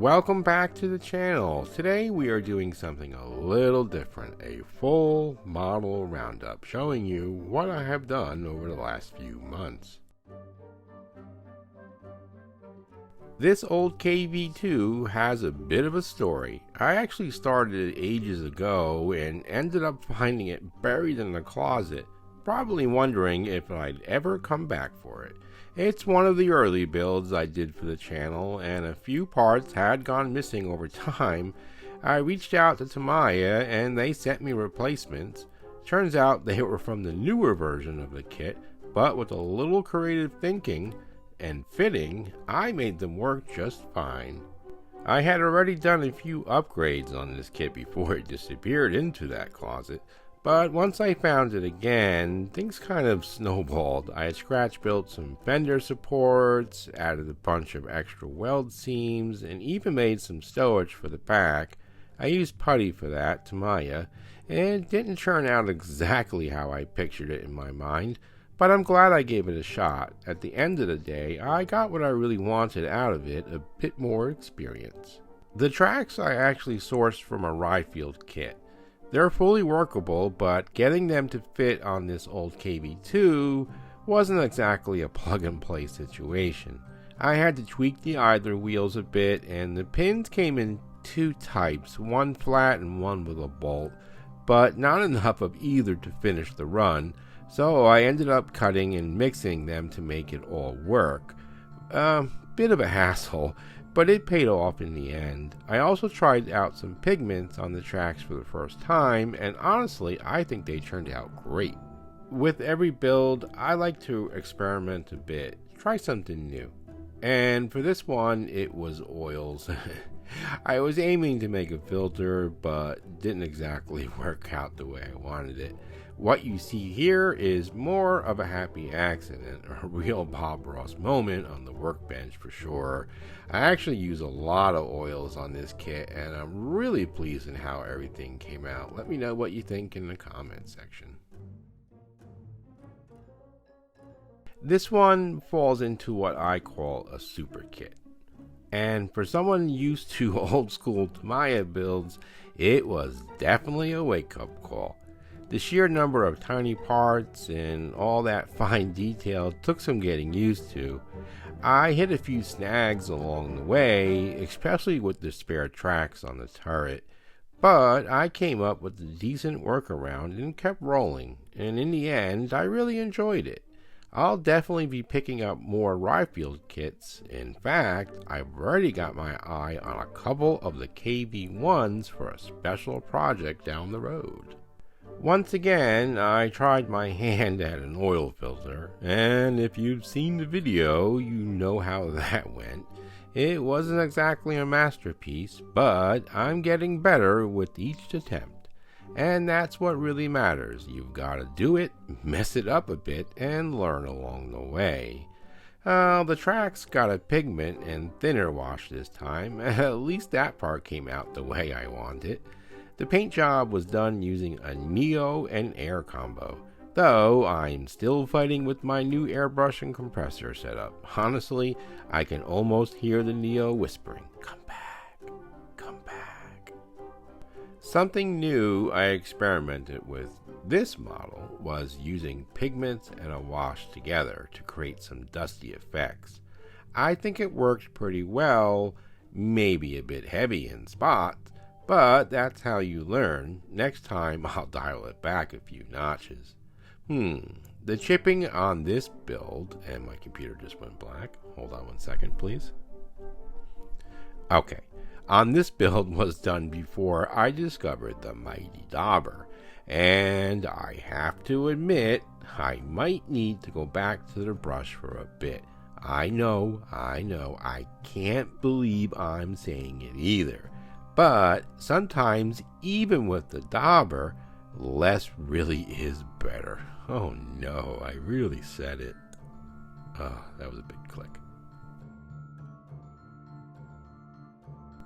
Welcome back to the channel. Today we are doing something a little different, a full model roundup showing you what I have done over the last few months. This old KV-2 has a bit of a story. I actually started it ages ago and ended up finding it buried in the closet, probably wondering if I'd ever come back for it. It's one of the early builds I did for the channel, and a few parts had gone missing over time. I reached out to Tamiya and they sent me replacements. Turns out they were from the newer version of the kit, but with a little creative thinking and fitting, I made them work just fine. I had already done a few upgrades on this kit before it disappeared into that closet, but once I found it again, things kind of snowballed. I had scratch built some fender supports, added a bunch of extra weld seams, and even made some stowage for the back. I used putty for that, Tamiya, and it didn't turn out exactly how I pictured it in my mind, but I'm glad I gave it a shot. At the end of the day, I got what I really wanted out of it, a bit more experience. The tracks I actually sourced from a Ryfield kit. They're fully workable, but getting them to fit on this old KV-2 wasn't exactly a plug-and-play situation. I had to tweak the idler wheels a bit, and the pins came in two types, one flat and one with a bolt, but not enough of either to finish the run, so I ended up cutting and mixing them to make it all work. Bit of a hassle, but it paid off in the end. I also tried out some pigments on the tracks for the first time, and honestly, I think they turned out great. With every build, I like to experiment a bit, try something new. And for this one, it was oils. I was aiming to make a filter, but didn't exactly work out the way I wanted it. What you see here is more of a happy accident, a real Bob Ross moment on the workbench for sure. I actually use a lot of oils on this kit, and I'm really pleased in how everything came out. Let me know what you think in the comment section. This one falls into what I call a super kit. And for someone used to old school Tamiya builds, it was definitely a wake-up call. The sheer number of tiny parts and all that fine detail took some getting used to. I hit a few snags along the way, especially with the spare tracks on the turret, but I came up with a decent workaround and kept rolling, and in the end, I really enjoyed it. I'll definitely be picking up more Ryfield kits. In fact, I've already got my eye on a couple of the KV-1s for a special project down the road. Once again, I tried my hand at an oil filter, and if you've seen the video, you know how that went. It wasn't exactly a masterpiece, but I'm getting better with each attempt. And that's what really matters. You've got to do it, mess it up a bit, and learn along the way. The tracks got a pigment and thinner wash this time. At least that part came out the way I wanted. The paint job was done using a Neo and air combo, though I'm still fighting with my new airbrush and compressor setup. Honestly, I can almost hear the Neo whispering, "Come back, come back." Something new I experimented with this model was using pigments and a wash together to create some dusty effects. I think it worked pretty well, maybe a bit heavy in spots, but that's how you learn. Next time I'll dial it back a few notches. The chipping on this build, and my computer just went black. Hold on one second, please. Okay, on this build was done before I discovered the mighty dauber, and I have to admit, I might need to go back to the brush for a bit. I know, I can't believe I'm saying it either. But sometimes, even with the dauber, less really is better. Oh no, I really said it. Oh, that was a big click.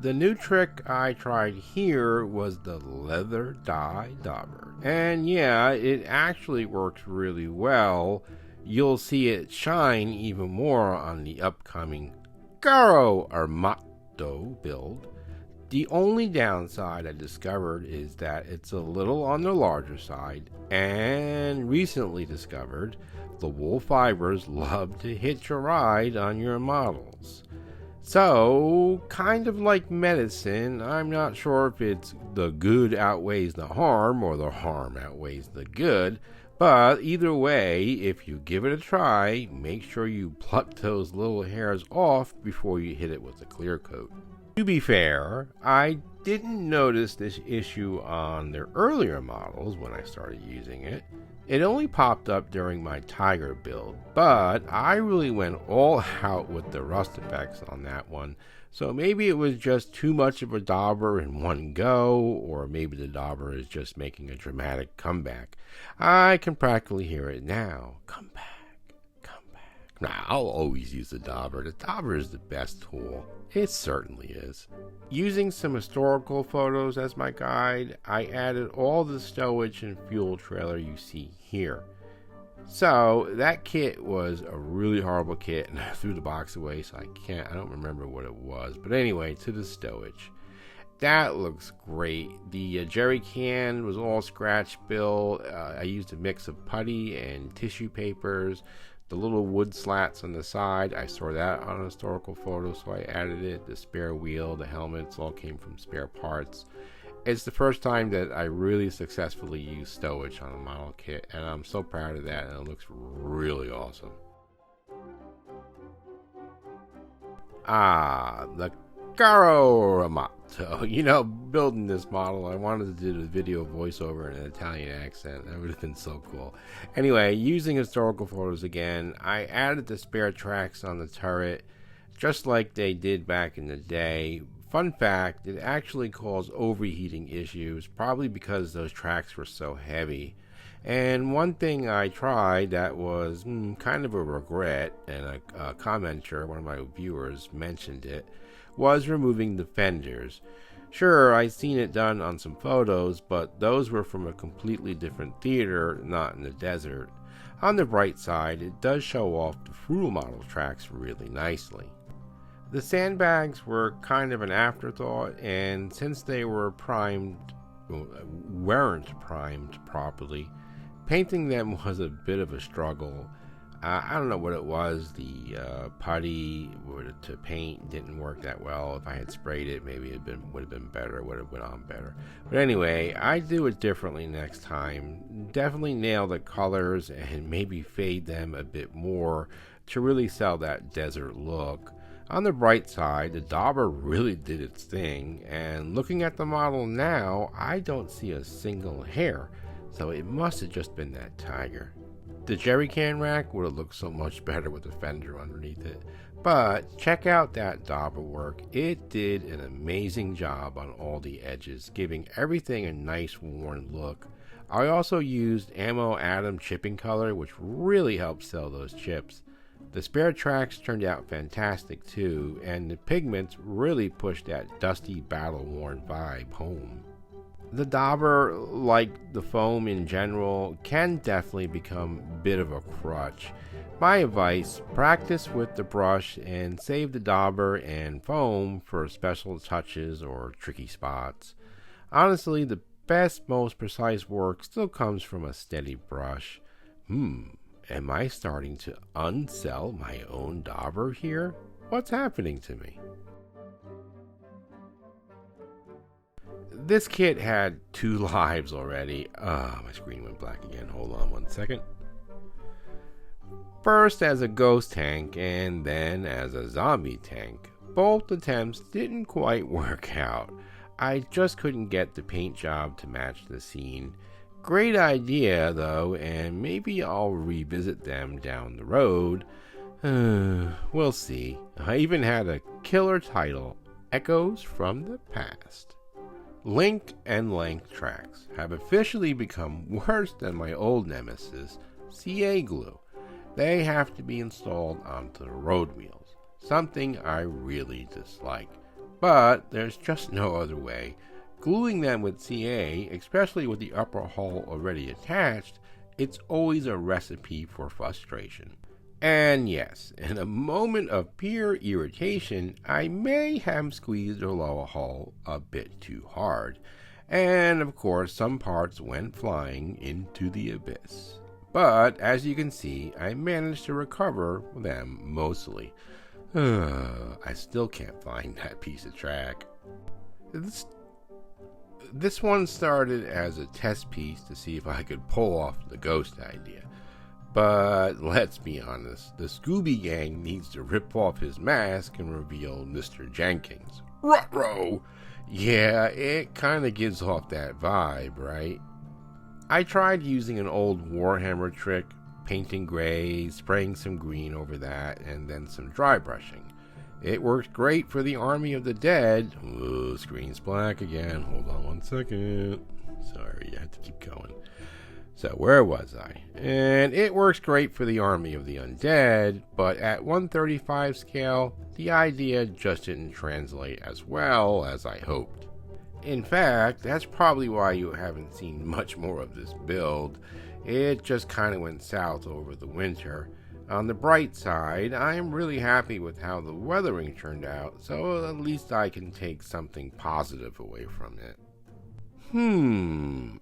The new trick I tried here was the leather dye dauber. And yeah, it actually works really well. You'll see it shine even more on the upcoming Carro Armato Armato build. The only downside I discovered is that it's a little on the larger side, and recently discovered the wool fibers love to hitch a ride on your models. So, kind of like medicine, I'm not sure if it's the good outweighs the harm or the harm outweighs the good, but either way, if you give it a try, make sure you pluck those little hairs off before you hit it with a clear coat. To be fair, I didn't notice this issue on the earlier models when I started using it. It only popped up during my Tiger build, but I really went all out with the rust effects on that one, so maybe it was just too much of a dauber in one go, or maybe the dauber is just making a dramatic comeback. I can practically hear it now. Come back. Nah, I'll always use the dauber. The dauber is the best tool. It certainly is. Using some historical photos as my guide, I added all the stowage and fuel trailer you see here. So that kit was a really horrible kit, and I threw the box away, so I don't remember what it was. But anyway, to the stowage. That looks great. The jerry can was all scratch built. I used a mix of putty and tissue papers. The little wood slats on the side, I saw that on a historical photo, so I added it. The spare wheel, the helmets, all came from spare parts. It's the first time that I really successfully used stowage on a model kit, and I'm so proud of that, and it looks really awesome. The Carro Armato. Building this model, I wanted to do the video voiceover in an Italian accent. That would have been so cool. Anyway, using historical photos again, I added the spare tracks on the turret, just like they did back in the day. Fun fact, it actually caused overheating issues, probably because those tracks were so heavy. And one thing I tried that was kind of a regret, and a commenter, one of my viewers, mentioned it, was removing the fenders. Sure, I'd seen it done on some photos, but those were from a completely different theater, not in the desert. On the bright side, it does show off the Friulmodel tracks really nicely. The sandbags were kind of an afterthought, and since they weren't primed properly, painting them was a bit of a struggle. I don't know what it was. The putty to paint didn't work that well. If I had sprayed it, maybe it would have been better. Would have went on better. But anyway, I do it differently next time. Definitely nail the colors and maybe fade them a bit more to really sell that desert look. On the bright side, the dauber really did its thing, and looking at the model now, I don't see a single hair, so it must have just been that tiger. The jerry can rack would have looked so much better with the fender underneath it, but check out that dauber work. It did an amazing job on all the edges, giving everything a nice worn look. I also used Ammo Atom chipping color, which really helped sell those chips. The spare tracks turned out fantastic too, and the pigments really pushed that dusty, battle-worn vibe home. The dauber, like the foam in general, can definitely become a bit of a crutch. My advice, practice with the brush and save the dauber and foam for special touches or tricky spots. Honestly, the best, most precise work still comes from a steady brush. Am I starting to unsell my own dauber here? What's happening to me? This kit had 2 lives already. My screen went black again. Hold on one second. First as a ghost tank and then as a zombie tank. Both attempts didn't quite work out. I just couldn't get the paint job to match the scene. Great idea though, and maybe I'll revisit them down the road. We'll see. I even had a killer title, Echoes from the Past. Link and length tracks have officially become worse than my old nemesis, CA glue. They have to be installed onto the road wheels, something I really dislike. But there's just no other way. Gluing them with CA, especially with the upper hull already attached, it's always a recipe for frustration. And yes, in a moment of pure irritation, I may have squeezed the lower hull a bit too hard, and of course some parts went flying into the abyss. But as you can see, I managed to recover them mostly. I still can't find that piece of track. This one started as a test piece to see if I could pull off the ghost idea. But let's be honest, the Scooby Gang needs to rip off his mask and reveal Mr. Jenkins. Ruh-roh! Yeah, it kinda gives off that vibe, right? I tried using an old Warhammer trick, painting gray, spraying some green over that, and then some dry brushing. It worked great for the Army of the Dead. Ooh, screen's black again. Hold on one second. Sorry, I have to keep going. So where was I? And it works great for the Army of the Undead, but at 135 scale, the idea just didn't translate as well as I hoped. In fact, that's probably why you haven't seen much more of this build. It just kind of went south over the winter. On the bright side, I'm really happy with how the weathering turned out, so at least I can take something positive away from it.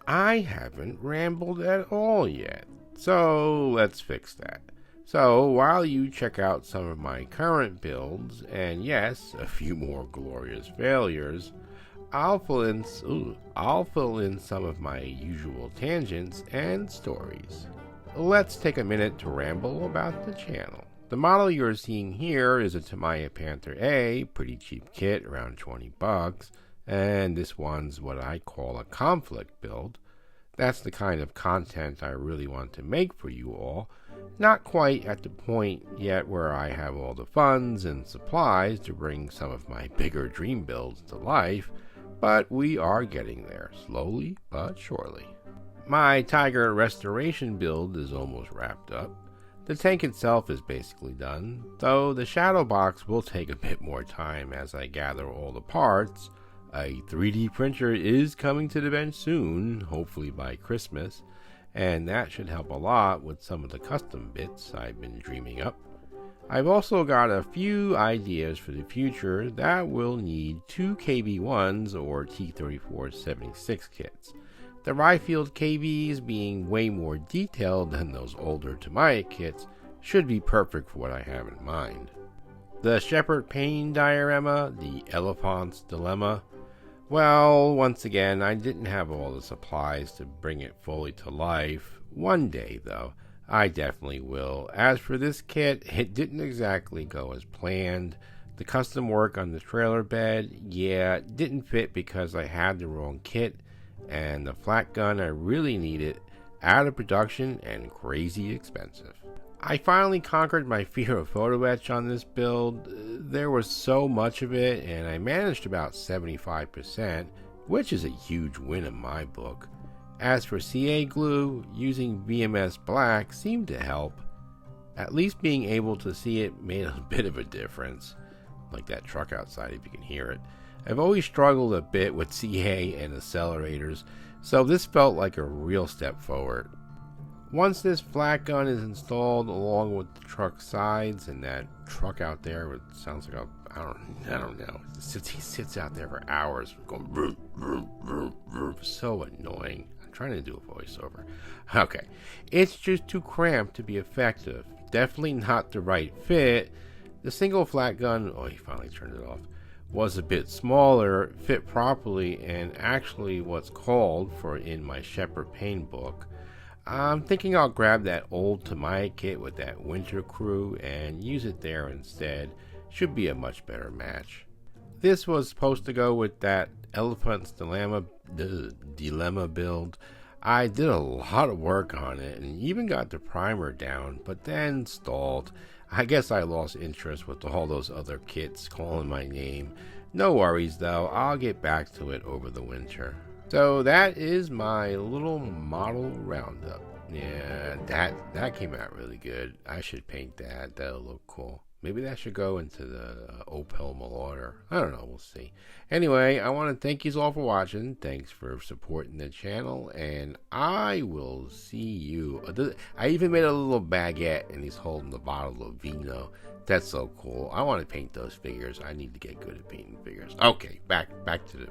I haven't rambled at all yet, so let's fix that. So while you check out some of my current builds, and yes, a few more glorious failures, I'll fill in some of my usual tangents and stories. Let's take a minute to ramble about the channel. The model you're seeing here is a Tamiya Panther A, pretty cheap kit, around 20 bucks. And this one's what I call a Konflict build. That's the kind of content I really want to make for you all. Not quite at the point yet where I have all the funds and supplies to bring some of my bigger dream builds to life, but we are getting there, slowly but surely. My Tiger restoration build is almost wrapped up. The tank itself is basically done, though the shadow box will take a bit more time as I gather all the parts. A 3D printer is coming to the bench soon, hopefully by Christmas, and that should help a lot with some of the custom bits I've been dreaming up. I've also got a few ideas for the future that will need 2 KV-1s or T3476 kits. The Ryfield KVs, being way more detailed than those older Tamiya kits, should be perfect for what I have in mind. The Shepherd Pain diorama, the Elephant's Dilemma. Well, once again, I didn't have all the supplies to bring it fully to life. One day, though, I definitely will. As for this kit, it didn't exactly go as planned. The custom work on the trailer bed, yeah, didn't fit because I had the wrong kit, and the flat gun I really needed, out of production and crazy expensive. I finally conquered my fear of photo etch on this build. There was so much of it, and I managed about 75%, which is a huge win in my book. As for CA glue, using VMS Black seemed to help. At least being able to see it made a bit of a difference. Like that truck outside if you can hear it. I've always struggled a bit with CA and accelerators, so this felt like a real step forward. Once this flat gun is installed along with the truck sides and that truck out there, it sounds like I don't know. He sits out there for hours going vroom, vroom, vroom, vroom. So annoying. I'm trying to do a voiceover. Okay. It's just too cramped to be effective. Definitely not the right fit. The single flat gun, oh, he finally turned it off, was a bit smaller, fit properly, and actually what's called for in my Shepherd Pain book. I'm thinking I'll grab that old Tamiya kit with that winter crew and use it there instead. Should be a much better match. This was supposed to go with that Elephant's Dilemma build. I did a lot of work on it and even got the primer down, but then stalled. I guess I lost interest with all those other kits calling my name. No worries though, I'll get back to it over the winter. So that is my little model roundup. Yeah, that came out really good. I should paint that. That'll look cool. Maybe that should go into the Opel Malorder. I don't know. We'll see. Anyway, I want to thank you all for watching. Thanks for supporting the channel. And I will see you. I even made a little baguette, and he's holding the bottle of vino. That's so cool. I want to paint those figures. I need to get good at painting figures. Okay, back to the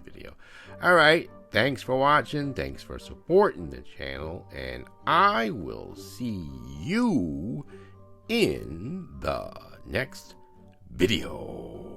video. All right. Thanks for watching. Thanks for supporting the channel. And I will see you in the next video.